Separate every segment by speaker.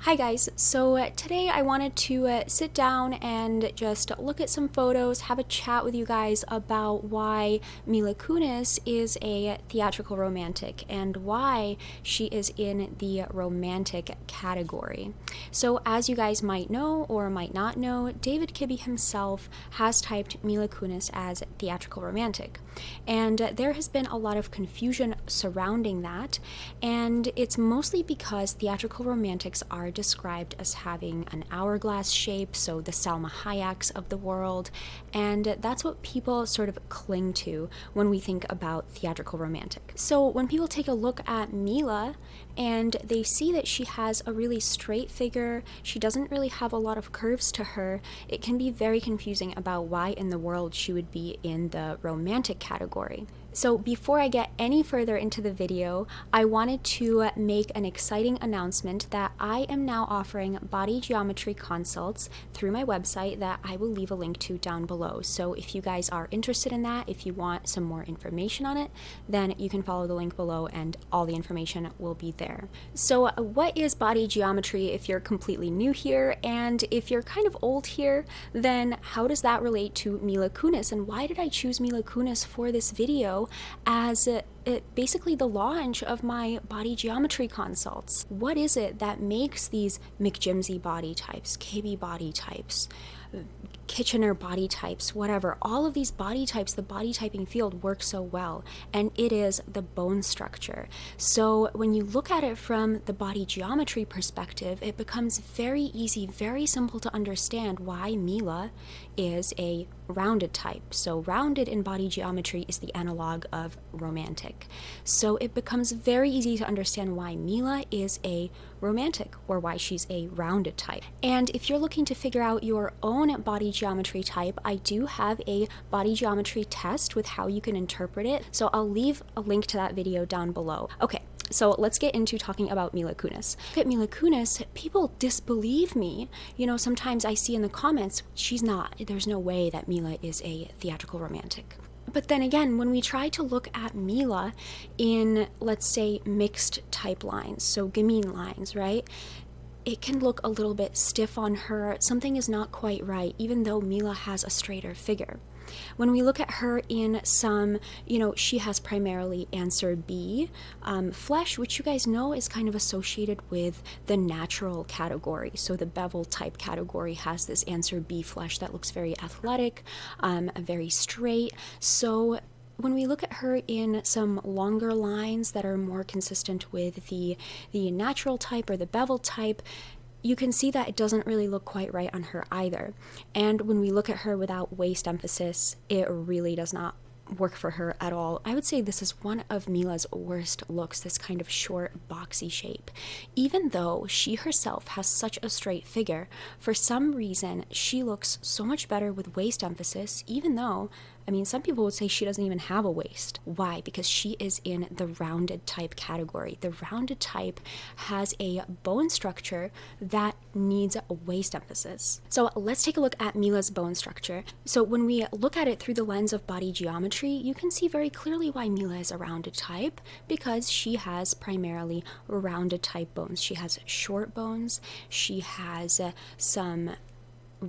Speaker 1: Hi guys, so today I wanted to sit down and just look at some photos, have a chat with you guys about why MILA KUNIS is a theatrical romantic and why she is in the romantic category. So as you guys might know or might not know, David Kibbe himself has typed MILA KUNIS as theatrical romantic. And there has been a lot of confusion surrounding that, and it's mostly because theatrical romantics are described as having an hourglass shape, so the Salma Hayeks of the world, and that's what people sort of cling to when we think about theatrical romantic. So when people take a look at MILA and they see that she has a really straight figure, she doesn't really have a lot of curves to her, it can be very confusing about why in the world she would be in the romantic category. So before I get any further into the video, I wanted to make an exciting announcement that I am now offering body geometry consults through my website that I will leave a link to down below. So if you guys are interested in that, if you want some more information on it, then you can follow the link below and all the information will be there. So what is body geometry if you're completely new here? And if you're kind of old here, then how does that relate to MILA KUNIS? And why did I choose MILA KUNIS for this video as basically the launch of my body geometry consults? What is it that makes these McJimsey body types, KB body types, Kitchener body types, whatever, all of these body types, the body typing field works so well, and it is the bone structure. So when you look at it from the body geometry perspective, it becomes very easy, very simple to understand why MILA is a rounded type. So rounded in body geometry is the analog of romantic. So it becomes very easy to understand why MILA is a romantic or why she's a rounded type. And if you're looking to figure out your own body geometry type, I do have a body geometry test with how you can interpret it. So I'll leave a link to that video down below. Okay. So let's get into talking about MILA KUNIS. At MILA KUNIS, people disbelieve me. You know, sometimes I see in the comments, she's not. There's no way that MILA is a theatrical romantic. But then again, when we try to look at MILA in, let's say, mixed type lines, so gamine lines, right? It can look a little bit stiff on her. Something is not quite right, even though MILA has a straighter figure. When we look at her in some, she has primarily answer B flesh, which you guys know is kind of associated with the natural category. So the bevel type category has this answer B flesh that looks very athletic, very straight. So when we look at her in some longer lines that are more consistent with the natural type or the bevel type, you can see that it doesn't really look quite right on her either. And when we look at her without waist emphasis, it really does not work for her at all. I would say this is one of MILA's worst looks, this kind of short, boxy shape. Even though she herself has such a straight figure, for some reason, she looks so much better with waist emphasis, even though, some people would say she doesn't even have a waist. Why? Because she is in the rounded type category. The rounded type has a bone structure that needs a waist emphasis. So let's take a look at MILA's bone structure. So when we look at it through the lens of body geometry, you can see very clearly why MILA is a rounded type, because she has primarily rounded type bones. She has short bones. She has some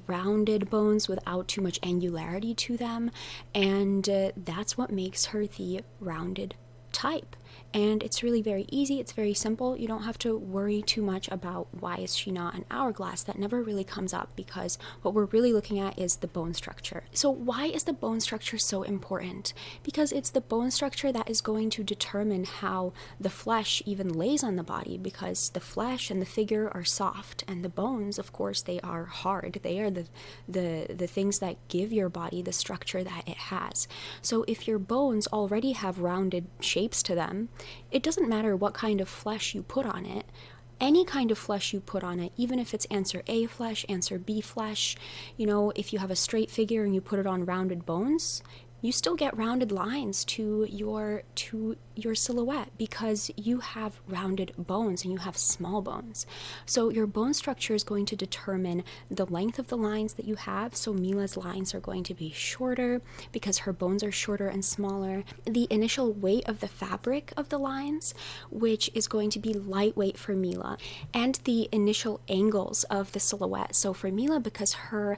Speaker 1: rounded bones without too much angularity to them, and that's what makes her the rounded type. And it's really very easy, it's very simple. You don't have to worry too much about why is she not an hourglass. That never really comes up, because what we're really looking at is the bone structure. So why is the bone structure so important? Because it's the bone structure that is going to determine how the flesh even lays on the body, because the flesh and the figure are soft, and the bones, of course, they are hard. They are the things that give your body the structure that it has. So if your bones already have rounded shapes to them, it doesn't matter what kind of flesh you put on it. Any kind of flesh you put on it, even if it's answer A flesh, answer B flesh, if you have a straight figure and you put it on rounded bones, you still get rounded lines to your silhouette because you have rounded bones and you have small bones. So your bone structure is going to determine the length of the lines that you have. So MILA's lines are going to be shorter because her bones are shorter and smaller. The initial weight of the fabric of the lines, which is going to be lightweight for MILA, and the initial angles of the silhouette. So for MILA, because her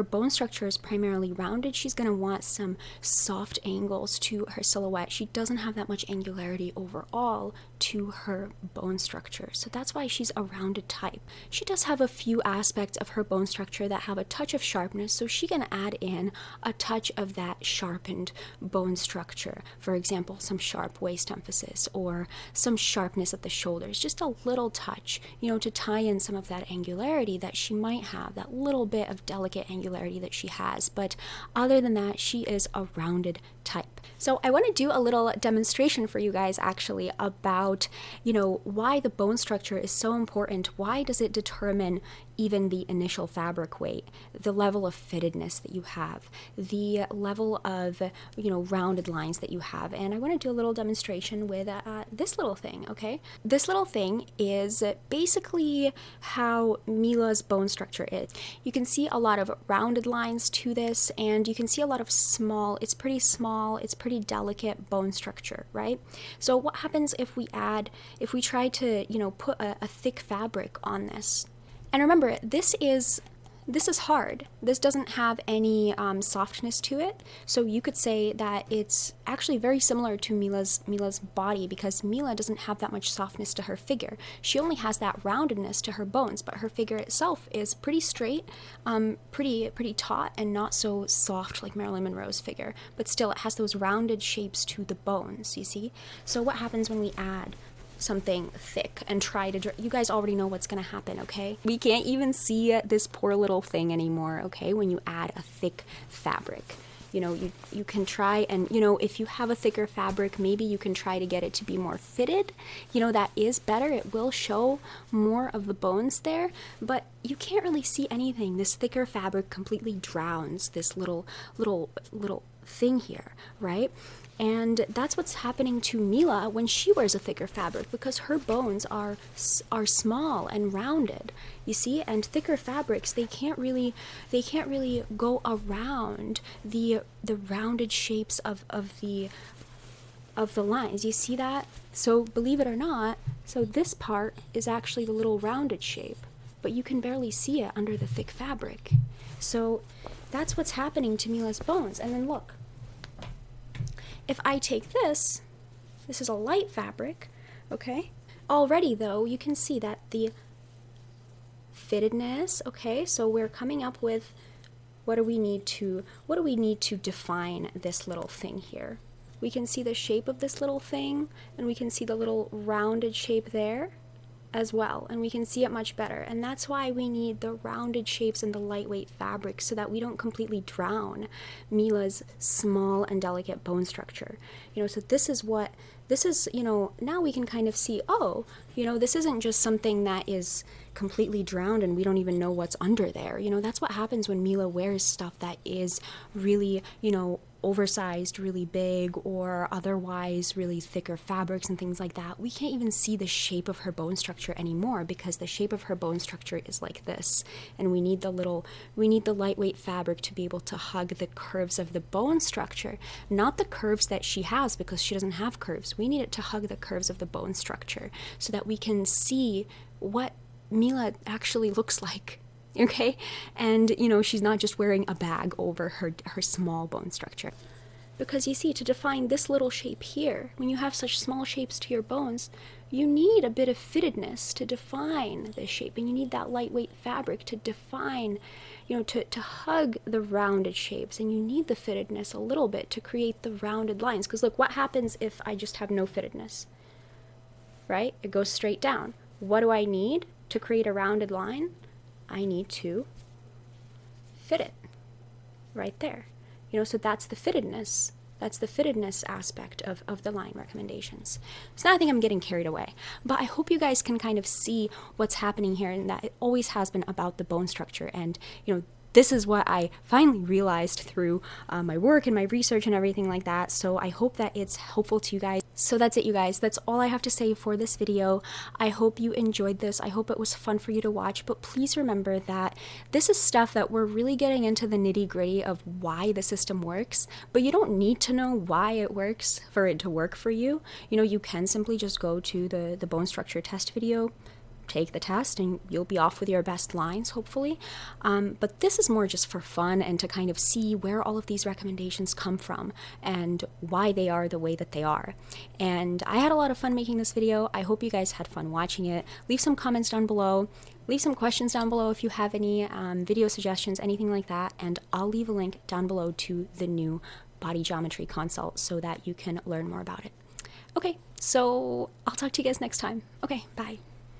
Speaker 1: bone structure is primarily rounded, she's going to want some soft angles to her silhouette. She doesn't have that much angularity overall to her bone structure. So that's why she's a rounded type. She does have a few aspects of her bone structure that have a touch of sharpness, so she can add in a touch of that sharpened bone structure. For example, some sharp waist emphasis or some sharpness at the shoulders, just a little touch, to tie in some of that angularity that she might have, that little bit of delicate angularity that she has. But other than that, she is a rounded type. So I want to do a little demonstration for you guys actually about, why the bone structure is so important. Why does it determine even the initial fabric weight, the level of fittedness that you have, the level of, rounded lines that you have. And I want to do a little demonstration with this little thing, okay? This little thing is basically how MILA's bone structure is. You can see a lot of rounded lines to this, and you can see a lot of it's pretty small, it's pretty delicate bone structure, right? So what happens if we try to, put a thick fabric on this? And remember, this is hard. This doesn't have any softness to it. So you could say that it's actually very similar to MILA's body, because MILA doesn't have that much softness to her figure. She only has that roundedness to her bones, but her figure itself is pretty straight, pretty taut, and not so soft like Marilyn Monroe's figure. But still, it has those rounded shapes to the bones, you see? So what happens when we add something thick and try to you guys already know what's going to happen, okay? We can't even see this poor little thing anymore, okay, when you add a thick fabric. You can try and, if you have a thicker fabric, maybe you can try to get it to be more fitted. That is better. It will show more of the bones there, but you can't really see anything. This thicker fabric completely drowns this little thing here, right? And that's what's happening to MILA when she wears a thicker fabric, because her bones are small and rounded, you see. And thicker fabrics, they can't really go around the rounded shapes of the lines. You see that? So believe it or not, so this part is actually the little rounded shape, but you can barely see it under the thick fabric. So that's what's happening to MILA's bones. And then look, if I take this is a light fabric, okay? Already though, you can see that the fittedness, okay? So we're coming up with what do we need to define this little thing here? We can see the shape of this little thing, and we can see the little rounded shape there as well, and we can see it much better. And that's why we need the rounded shapes and the lightweight fabric, so that we don't completely drown MILA's small and delicate bone structure. So this is, now we can kind of see, this isn't just something that is completely drowned and we don't even know what's under there. That's what happens when MILA wears stuff that is really, oversized, really big, or otherwise really thicker fabrics and things like that. We can't even see the shape of her bone structure anymore, because the shape of her bone structure is like this, and we need the lightweight fabric to be able to hug the curves of the bone structure, not the curves that she has, because she doesn't have curves. We need it to hug the curves of the bone structure so that we can see what MILA actually looks like. Okay, and she's not just wearing a bag over her small bone structure. Because you see, to define this little shape here, when you have such small shapes to your bones, you need a bit of fittedness to define this shape, and you need that lightweight fabric to define, to hug the rounded shapes, and you need the fittedness a little bit to create the rounded lines. Because look, what happens if I just have no fittedness? Right? It goes straight down. What do I need to create a rounded line? I need to fit it right there. So that's the fittedness. That's the fittedness aspect of the line recommendations. So now I think I'm getting carried away, but I hope you guys can kind of see what's happening here, and that it always has been about the bone structure. And this is what I finally realized through my work and my research and everything like that. So I hope that it's helpful to you guys. So that's it, you guys. That's all I have to say for this video. I hope you enjoyed this. I hope it was fun for you to watch, but please remember that this is stuff that we're really getting into the nitty-gritty of why the system works, but you don't need to know why it works for it to work for you. You know, you can simply just go to the bone structure test video, take the test, and you'll be off with your best lines, hopefully. But this is more just for fun and to kind of see where all of these recommendations come from and why they are the way that they are. And I had a lot of fun making this video. I hope you guys had fun watching it. Leave some comments down below. Leave some questions down below if you have any video suggestions, anything like that. And I'll leave a link down below to the new body geometry consult so that you can learn more about it. Okay, so I'll talk to you guys next time. Okay, bye.